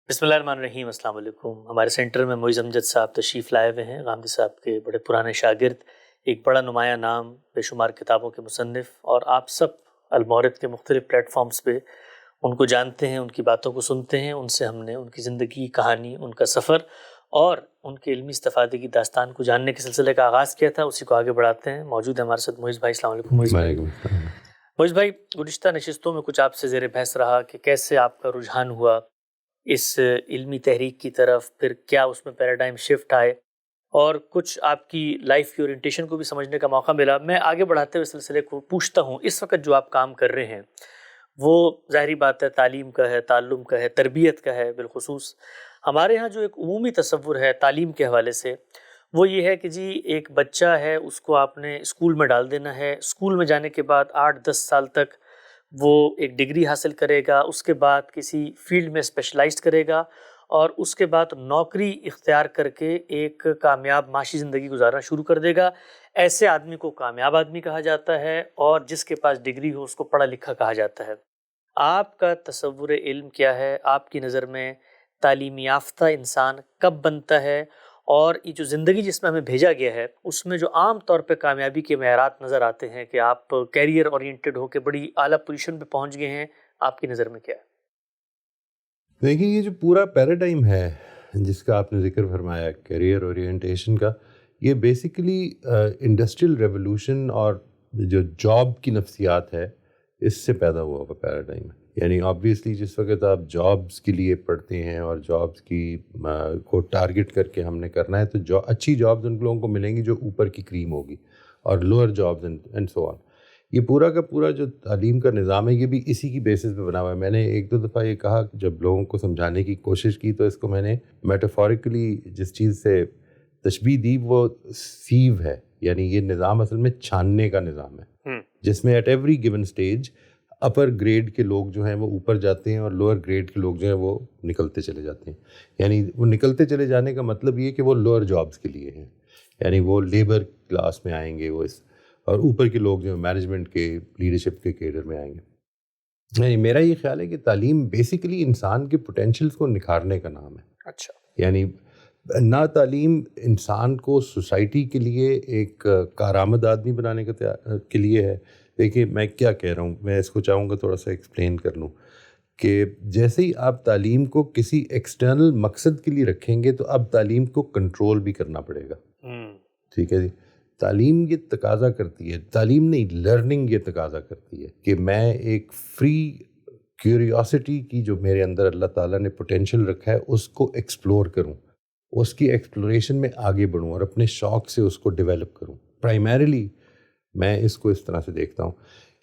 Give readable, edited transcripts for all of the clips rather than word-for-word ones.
بسم اللہ الرحمن الرحیم. السلام علیکم. ہمارے سینٹر میں معیز امجد صاحب تشریف لائے ہوئے ہیں. غامدی صاحب کے بڑے پرانے شاگرد، ایک بڑا نمایاں نام، بے شمار کتابوں کے مصنف، اور آپ سب المورد کے مختلف پلیٹ فارمز پہ ان کو جانتے ہیں، ان کی باتوں کو سنتے ہیں. ان سے ہم نے ان کی زندگی، کہانی، ان کا سفر اور ان کے علمی استفادے کی داستان کو جاننے کے سلسلے کا آغاز کیا تھا. اسی کو آگے بڑھاتے ہیں. موجود ہے ہمارے ساتھ معیز بھائی. السلام علیکم معیز بھائی. معیز بھائی، گزشتہ نشستوں میں کچھ آپ سے زیر بحث رہا کہ کیسے آپ کا رجحان ہوا اس علمی تحریک کی طرف، پھر کیا اس میں پیراڈائم شفٹ آئے، اور کچھ آپ کی لائف کی اورینٹیشن کو بھی سمجھنے کا موقع ملا. میں آگے بڑھاتے ہوئے سلسلے کو پوچھتا ہوں، اس وقت جو آپ کام کر رہے ہیں وہ ظاہری بات ہے تعلیم کا ہے، تعلم کا ہے، تربیت کا ہے. بالخصوص ہمارے ہاں جو ایک عمومی تصور ہے تعلیم کے حوالے سے، وہ یہ ہے کہ جی ایک بچہ ہے، اس کو آپ نے اسکول میں ڈال دینا ہے. اسکول میں جانے کے بعد 8-10 سال تک وہ ایک ڈگری حاصل کرے گا، اس کے بعد کسی فیلڈ میں اسپیشلائز کرے گا، اور اس کے بعد نوکری اختیار کر کے ایک کامیاب معاشی زندگی گزارنا شروع کر دے گا. ایسے آدمی کو کامیاب آدمی کہا جاتا ہے، اور جس کے پاس ڈگری ہو اس کو پڑھا لکھا کہا جاتا ہے. آپ کا تصور علم کیا ہے؟ آپ کی نظر میں تعلیم یافتہ انسان کب بنتا ہے؟ اور یہ جو زندگی جس میں ہمیں بھیجا گیا ہے، اس میں جو عام طور پہ کامیابی کے معیارات نظر آتے ہیں کہ آپ کیریئر اورینٹڈ ہو کے بڑی اعلیٰ پوزیشن پہ پہنچ گئے ہیں، آپ کی نظر میں کیا ہے؟ دیکھیں، یہ جو پورا پیراڈائم ہے جس کا آپ نے ذکر فرمایا کیریئر اورینٹیشن کا، یہ بیسیکلی انڈسٹریل ریولوشن اور جو جاب کی نفسیات ہے اس سے پیدا ہوا ہوا پیراڈائم ہے. یعنی آبویسلی جس وقت آپ جابس کے لیے پڑھتے ہیں اور جابس کی کو ٹارگٹ کر کے ہم نے کرنا ہے، تو اچھی جابز ان لوگوں کو ملیں گی جو اوپر کی کریم ہوگی، اور لوور جابز اینڈ سو آن. یہ پورا کا پورا جو تعلیم کا نظام ہے یہ بھی اسی کی بیسس پہ بنا ہوا ہے. میں نے 1-2 دفعہ یہ کہا، جب لوگوں کو سمجھانے کی کوشش کی تو اس کو میں نے میٹافوریکلی جس چیز سے تشبیہ دی وہ سیو ہے. یعنی یہ نظام اصل میں چھاننے کا نظام ہے، جس میں at every given stage upper grade کے لوگ جو ہیں وہ اوپر جاتے ہیں اور لوور گریڈ کے لوگ جو ہیں وہ نکلتے چلے جاتے ہیں. یعنی وہ نکلتے چلے جانے کا مطلب یہ کہ وہ لوور جابس کے لیے ہیں، یعنی وہ لیبر کلاس میں آئیں گے وہ اور اوپر کے لوگ جو مینجمنٹ کے، لیڈرشپ کے کیڈر میں آئیں گے. یعنی میرا یہ خیال ہے کہ تعلیم بیسیکلی انسان کے پوٹینشیلز کو نکھارنے کا نام ہے. اچھا. یعنی نہ تعلیم انسان کو سوسائٹی کے لیے ایک کارآمد آدمی بنانے کے لیے ہے. دیکھیے میں کیا کہہ رہا ہوں، میں اس کو چاہوں گا تھوڑا سا ایکسپلین کر لوں کہ جیسے ہی آپ تعلیم کو کسی ایکسٹرنل مقصد کے لیے رکھیں گے تو اب تعلیم کو کنٹرول بھی کرنا پڑے گا. ٹھیک ہے جی. تعلیم یہ تقاضا کرتی ہے، تعلیم نہیں، لرننگ یہ تقاضا کرتی ہے کہ میں ایک فری کیوریوسٹی کی جو میرے اندر اللہ تعالیٰ نے پوٹینشیل رکھا ہے اس کو ایکسپلور کروں، اس کی ایکسپلوریشن میں آگے بڑھوں اور اپنے شوق سے اس کو ڈیولپ کروں. پرائمریلی میں اس کو اس طرح سے دیکھتا ہوں.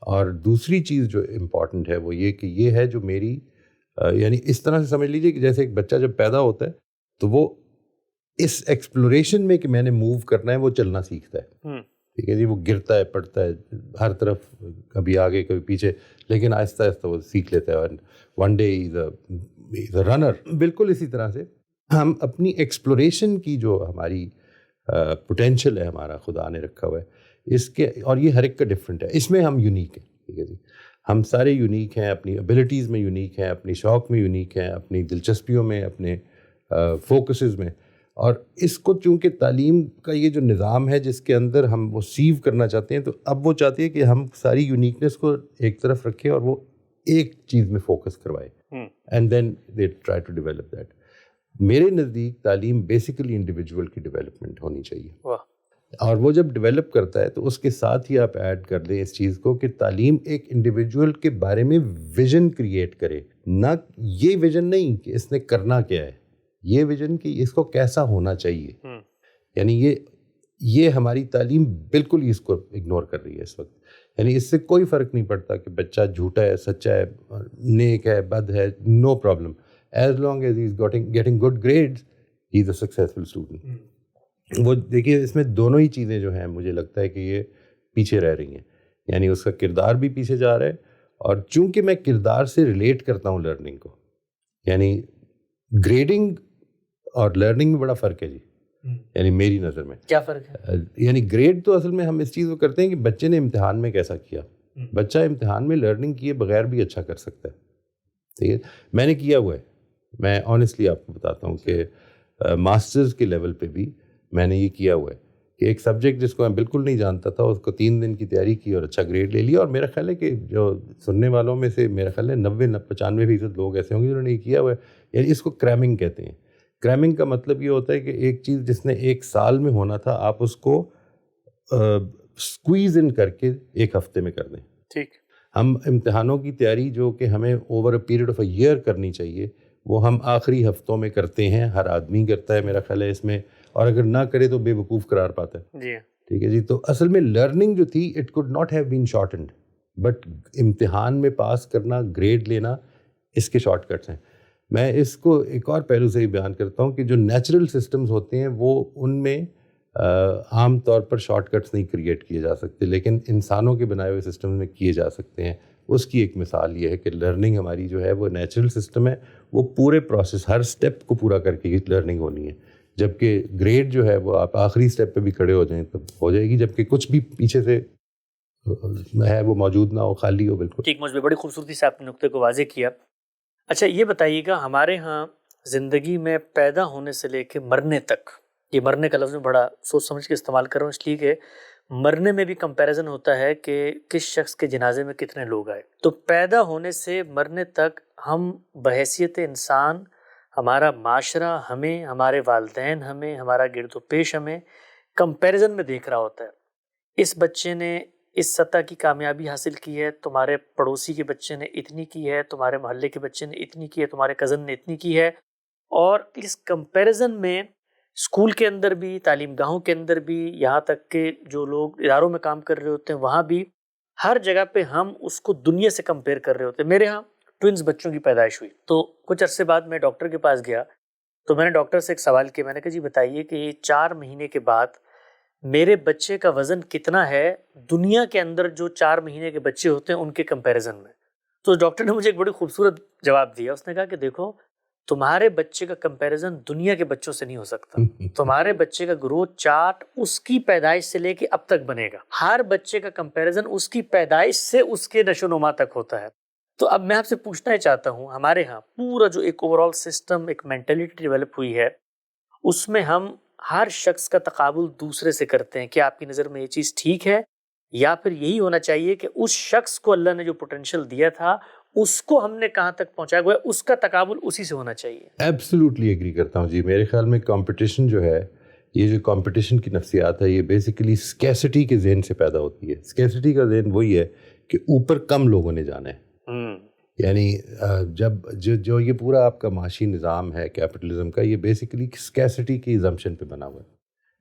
اور دوسری چیز جو امپورٹنٹ ہے وہ یہ کہ یہ ہے جو میری یعنی اس طرح سے سمجھ لیجیے کہ جیسے ایک بچہ جب پیدا ہوتا ہے تو وہ اس ایکسپلوریشن میں کہ میں نے موو کرنا ہے وہ چلنا سیکھتا ہے. ٹھیک ہے جی. وہ گرتا ہے، پڑتا ہے ہر طرف، کبھی آگے کبھی پیچھے، لیکن آہستہ آہستہ وہ سیکھ لیتا ہے. اور one day is a runner. بالکل اسی طرح سے ہم اپنی ایکسپلوریشن کی جو ہماری پوٹینشیل ہے، ہمارا خدا نے رکھا ہوا ہے اس کے، اور یہ ہر ایک کا ڈفرینٹ ہے، اس میں ہم یونیک ہیں. ٹھیک ہے جی. ہم سارے یونیک ہیں، اپنی ابیلٹیز میں یونیک ہیں، اپنی شوق میں یونیک ہیں، اپنی دلچسپیوں میں، اپنے فوکسز میں. اور اس کو چونکہ تعلیم کا یہ جو نظام ہے جس کے اندر ہم وہ سیو کرنا چاہتے ہیں، تو اب وہ چاہتے ہیں کہ ہم ساری یونیکنیس کو ایک طرف رکھیں اور وہ ایک چیز میں فوکس کروائے، and then they try to develop that. میرے نزدیک تعلیم بیسیکلی انڈیویجول کی ڈیولپمنٹ ہونی چاہیے. اور وہ جب ڈیولپ کرتا ہے تو اس کے ساتھ ہی آپ ایڈ کر دیں اس چیز کو کہ تعلیم ایک انڈیویجول کے بارے میں ویژن کریٹ کرے. نہ یہ ویژن نہیں کہ اس نے کرنا کیا ہے، یہ ویژن کہ اس کو کیسا ہونا چاہیے. یعنی یہ ہماری تعلیم بالکل ہی اس کو اگنور کر رہی ہے اس وقت. یعنی اس سے کوئی فرق نہیں پڑتا کہ بچہ جھوٹا ہے، سچا ہے، نیک ہے، بد ہے، no problem. As long as he is getting good grades, he is a successful student. وہ دیکھیے اس میں دونوں ہی چیزیں جو ہیں مجھے لگتا ہے کہ یہ پیچھے رہ رہی ہیں. یعنی اس کا کردار بھی پیچھے جا رہا ہے، اور چونکہ میں کردار سے ریلیٹ کرتا ہوں لرننگ کو، یعنی گریڈنگ اور لرننگ میں بڑا فرق ہے جی. یعنی میری نظر میں کیا فرق ہے؟ یعنی گریڈ تو اصل میں ہم اس چیز کو کرتے ہیں کہ بچے نے امتحان میں کیسا کیا. بچہ امتحان میں لرننگ کیے بغیر بھی اچھا کر سکتا ہے. ٹھیک ہے. میں نے کیا ہوا ہے، میں آنیسٹلی آپ کو بتاتا ہوں کہ ماسٹرز کے لیول پہ بھی میں نے یہ کیا ہوا ہے کہ ایک سبجیکٹ جس کو میں بالکل نہیں جانتا تھا اس کو 3 دن کی تیاری کی اور اچھا گریڈ لے لیا. اور میرا خیال ہے کہ جو سننے والوں میں سے میرا خیال ہے 90-95% لوگ ایسے ہوں گے جنہوں نے یہ کیا ہوا ہے. یعنی اس کو کریمنگ کہتے ہیں. کریمنگ کا مطلب یہ ہوتا ہے کہ ایک چیز جس نے 1 سال میں ہونا تھا آپ اس کو اسکویز ان کر کے 1 ہفتے میں کر دیں. ٹھیک. ہم امتحانوں کی تیاری جو کہ ہمیں over a period of a year کرنی چاہیے وہ ہم آخری ہفتوں میں کرتے ہیں. ہر آدمی کرتا ہے میرا خیال ہے اس میں, اور اگر نہ کرے تو بے وقوف قرار پاتا ہے. جی ٹھیک ہے جی. تو اصل میں لرننگ جو تھی it could not have been shortened, but امتحان میں پاس کرنا, گریڈ لینا, اس کے شارٹ کٹس ہیں. میں اس کو ایک اور پہلو سے ہی بیان کرتا ہوں کہ جو نیچرل سسٹمز ہوتے ہیں وہ ان میں عام طور پر شارٹ کٹس نہیں کریٹ کیے جا سکتے, لیکن انسانوں کے بنائے ہوئے سسٹم میں کیے جا سکتے ہیں. اس کی ایک مثال یہ ہے کہ لرننگ ہماری جو ہے وہ نیچرل سسٹم ہے, وہ پورے پروسیس ہر سٹیپ کو پورا کر کے لرننگ ہونی ہے, جبکہ گریڈ جو ہے وہ آپ آخری سٹیپ پہ بھی کھڑے ہو جائیں تو ہو جائے گی, جبکہ کچھ بھی پیچھے سے ہے وہ موجود نہ ہو, خالی ہو بالکل. ٹھیک, مجھے بڑی خوبصورتی سے آپ نے نقطے کو واضح کیا. اچھا یہ بتائیے گا, ہمارے ہاں زندگی میں پیدا ہونے سے لے کے مرنے تک, یہ مرنے کا لفظ میں بڑا سوچ سمجھ کے استعمال کر رہا ہوں اس لیے کہ مرنے میں بھی کمپیریزن ہوتا ہے کہ کس شخص کے جنازے میں کتنے لوگ آئے. تو پیدا ہونے سے مرنے تک ہم بحیثیت انسان, ہمارا معاشرہ ہمیں, ہمارے والدین ہمیں, ہمارا گرد و پیش ہمیں کمپیریزن میں دیکھ رہا ہوتا ہے. اس بچے نے اس سطح کی کامیابی حاصل کی ہے, تمہارے پڑوسی کے بچے نے اتنی کی ہے, تمہارے محلے کے بچے نے اتنی کی ہے, تمہارے کزن نے اتنی کی ہے. اور اس کمپیریزن میں اسکول کے اندر بھی, تعلیم گاہوں کے اندر بھی, یہاں تک کہ جو لوگ اداروں میں کام کر رہے ہوتے ہیں وہاں بھی, ہر جگہ پہ ہم اس کو دنیا سے کمپیئر کر رہے ہوتے ہیں. میرے ہاں ٹوئنز بچوں کی پیدائش ہوئی تو کچھ عرصے بعد میں ڈاکٹر کے پاس گیا تو میں نے ڈاکٹر سے ایک سوال کیا. میں نے کہا جی بتائیے کہ یہ 4 مہینے کے بعد میرے بچے کا وزن کتنا ہے دنیا کے اندر جو 4 مہینے کے بچے ہوتے ہیں ان کے کمپیریزن میں. تو ڈاکٹر نے مجھے ایک بڑی خوبصورت جواب دیا. اس نے کہا کہ دیکھو تمہارے بچے کا کمپیریزن دنیا کے بچوں سے نہیں ہو سکتا. تمہارے بچے کا گروتھ چارٹ اس کی پیدائش سے لے کے اب تک بنے گا. ہر بچے کا کمپیریزن اس کی پیدائش سے اس کے نشو و نما تک ہوتا ہے. تو اب میں آپ سے پوچھنا ہی چاہتا ہوں, ہمارے ہاں پورا جو ایک اوور آل سسٹم, ایک مینٹلٹی ڈیولپ ہوئی ہے, اس میں ہم ہر شخص کا تقابل دوسرے سے کرتے ہیں. کیا آپ کی نظر میں یہ چیز ٹھیک ہے, یا پھر یہی ہونا چاہیے کہ اس شخص کو اللہ نے جو پوٹینشیل دیا تھا اس کو ہم نے کہاں تک پہنچایا ہوا ہے, اس کا تقابل اسی سے ہونا چاہیے؟ ایبسلیوٹلی ایگری کرتا ہوں جی. میرے خیال میں کمپٹیشن جو ہے, یہ جو کمپٹیشن کی نفسیات ہے, یہ بیسیکلی اسکیسٹی کے ذہن سے پیدا ہوتی ہے. اسکیسٹی کا ذہن وہی ہے کہ اوپر کم لوگوں نے جانا ہے. یعنی جب جو یہ پورا آپ کا معاشی نظام ہے کیپٹلزم کا, یہ بیسیکلی اسکیسٹی کی ایزمپشن پہ بنا ہوا ہے.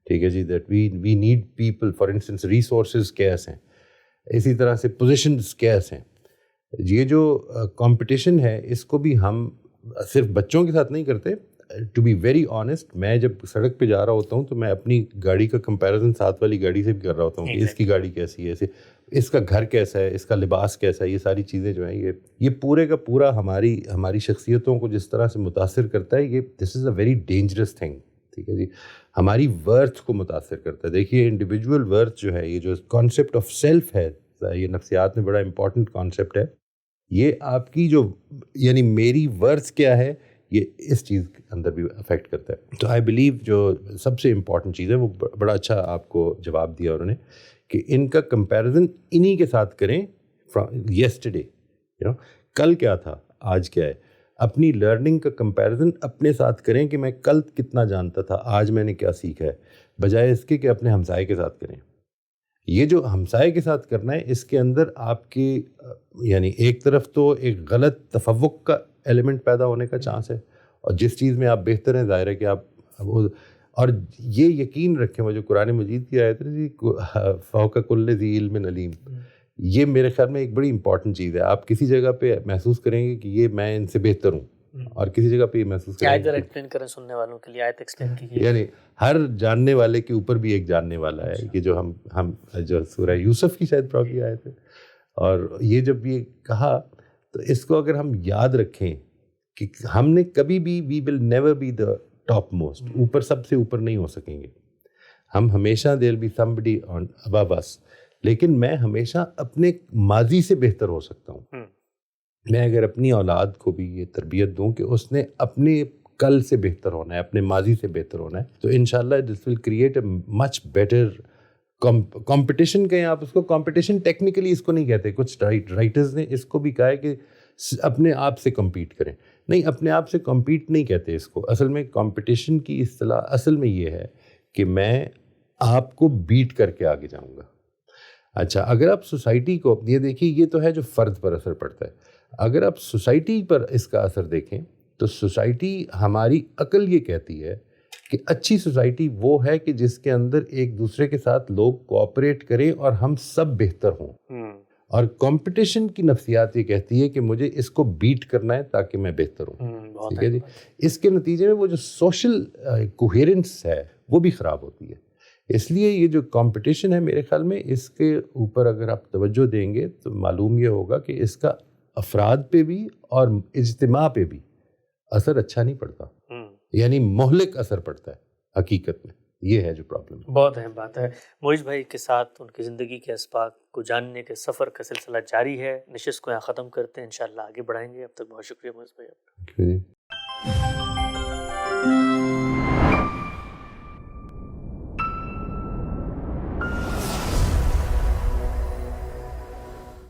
ٹھیک ہے جی. That we need people, for instance resources scarce ہیں, اسی طرح سے پوزیشن اسکیس ہیں. یہ جو کمپٹیشن ہے اس کو بھی ہم صرف بچوں کے ساتھ نہیں کرتے. ٹو بی ویری آنیسٹ, میں جب سڑک پہ جا رہا ہوتا ہوں تو میں اپنی گاڑی کا کمپیریزن ساتھ والی گاڑی سے بھی کر رہا ہوتا ہوں کہ اس کی گاڑی کیسی ہے, اس کا گھر کیسا ہے, اس کا لباس کیسا ہے. یہ ساری چیزیں جو ہیں یہ پورے کا پورا ہماری شخصیتوں کو جس طرح سے متاثر کرتا ہے, یہ دس از اے ویری ڈینجرس تھنگ. ٹھیک ہے جی. ہماری ورتھ کو متاثر کرتا ہے. دیکھیے انڈیویجول ورتھ جو ہے, یہ جو کانسیپٹ آف سیلف ہے, یہ نفسیات میں بڑا امپورٹنٹ کانسیپٹ ہے. یہ آپ کی جو یعنی میری ورتھ کیا ہے, یہ اس چیز کے اندر بھی افیکٹ کرتا ہے. تو آئی بلیو جو سب سے امپورٹنٹ چیز ہے, وہ بڑا اچھا آپ کو جواب دیا انہوں نے کہ ان کا کمپیریزن انہی کے ساتھ کریں فرام یسٹرڈے. کل کیا تھا, آج کیا ہے. اپنی لرننگ کا کمپیریزن اپنے ساتھ کریں کہ میں کل کتنا جانتا تھا, آج میں نے کیا سیکھا ہے, بجائے اس کے کہ اپنے ہمسائے کے ساتھ کریں. یہ جو ہمسائے کے ساتھ کرنا ہے, اس کے اندر آپ کی یعنی ایک طرف تو ایک غلط تفوق کا ایلیمنٹ پیدا ہونے کا چانس ہے, اور جس چیز میں آپ بہتر ہیں ظاہر ہے کہ آپ اور یہ یقین رکھیں, وہ جو قرآن مجید کی آیت ہے جی, فوق کل ذی علم علیم, یہ میرے خیال میں ایک بڑی امپورٹنٹ چیز ہے. آپ کسی جگہ پہ محسوس کریں گے کہ یہ میں ان سے بہتر ہوں, اور کسی جگہ پہ یہ محسوس کریں گے. ایکسپلین کریں سننے والوں کے لیے, آیت ایکسپلین کیجیے. یعنی ہر جاننے والے کے اوپر بھی ایک جاننے والا ہے. یہ جو ہم جو سورہ یوسف کی شاید پرابلی آئے تھے, اور یہ جب یہ کہا تو اس کو اگر ہم یاد رکھیں کہ ہم نے کبھی بھی we will never be the top most, اوپر سب سے اوپر نہیں ہو سکیں گے. ہم ہمیشہ there will be somebody on above us, لیکن میں ہمیشہ اپنے ماضی سے بہتر ہو سکتا ہوں. میں اگر اپنی اولاد کو بھی یہ تربیت دوں کہ اس نے اپنے کل سے بہتر ہونا ہے، اپنے ماضی سے بہتر ہونا ہے، تو انشاءاللہ this will create a much better competition. کہیں آپ اس کو کمپٹیشن ٹیکنیکلی اس کو نہیں کہتے، کچھ رائٹرز نے اس کو بھی کہا ہے کہ اپنے آپ سے کمپیٹ کریں. نہیں، اپنے آپ سے کمپیٹ نہیں کہتے اس کو. اصل میں کمپٹیشن کی اصطلاح اصل میں یہ ہے کہ میں آپ کو بیٹ کر کے آگے جاؤں گا. اچھا، اگر آپ سوسائٹی کو، یہ دیکھیے یہ تو ہے جو فرد پر اثر پڑتا ہے. اگر آپ سوسائٹی پر اس کا اثر دیکھیں تو سوسائٹی، ہماری عقل یہ کہتی ہے کہ اچھی سوسائٹی وہ ہے کہ جس کے اندر ایک دوسرے کے ساتھ لوگ کوآپریٹ کریں اور ہم سب بہتر ہوں. اور کمپٹیشن کی نفسیات یہ کہتی ہے کہ مجھے اس کو بیٹ کرنا ہے تاکہ میں بہتر ہوں. ٹھیک ہے جی. اس کے نتیجے میں وہ جو سوشل کوہیرنس ہے وہ بھی خراب ہوتی ہے. اس لیے یہ جو کمپٹیشن ہے میرے خیال میں اس کے اوپر اگر آپ توجہ دیں گے تو معلوم یہ ہوگا کہ اس کا افراد پہ بھی اور اجتماع پہ بھی اثر اچھا نہیں پڑتا، یعنی مہلک اثر پڑتا ہے حقیقت میں. یہ ہے جو پرابلم ہے. بہت اہم بات ہے. معیز بھائی کے ساتھ ان کی زندگی کے اسباق کو جاننے کے سفر کا سلسلہ جاری ہے. نشست کو یہاں ختم کرتے ہیں، انشاءاللہ آگے بڑھائیں گے. اب تک بہت شکریہ معیز بھائی.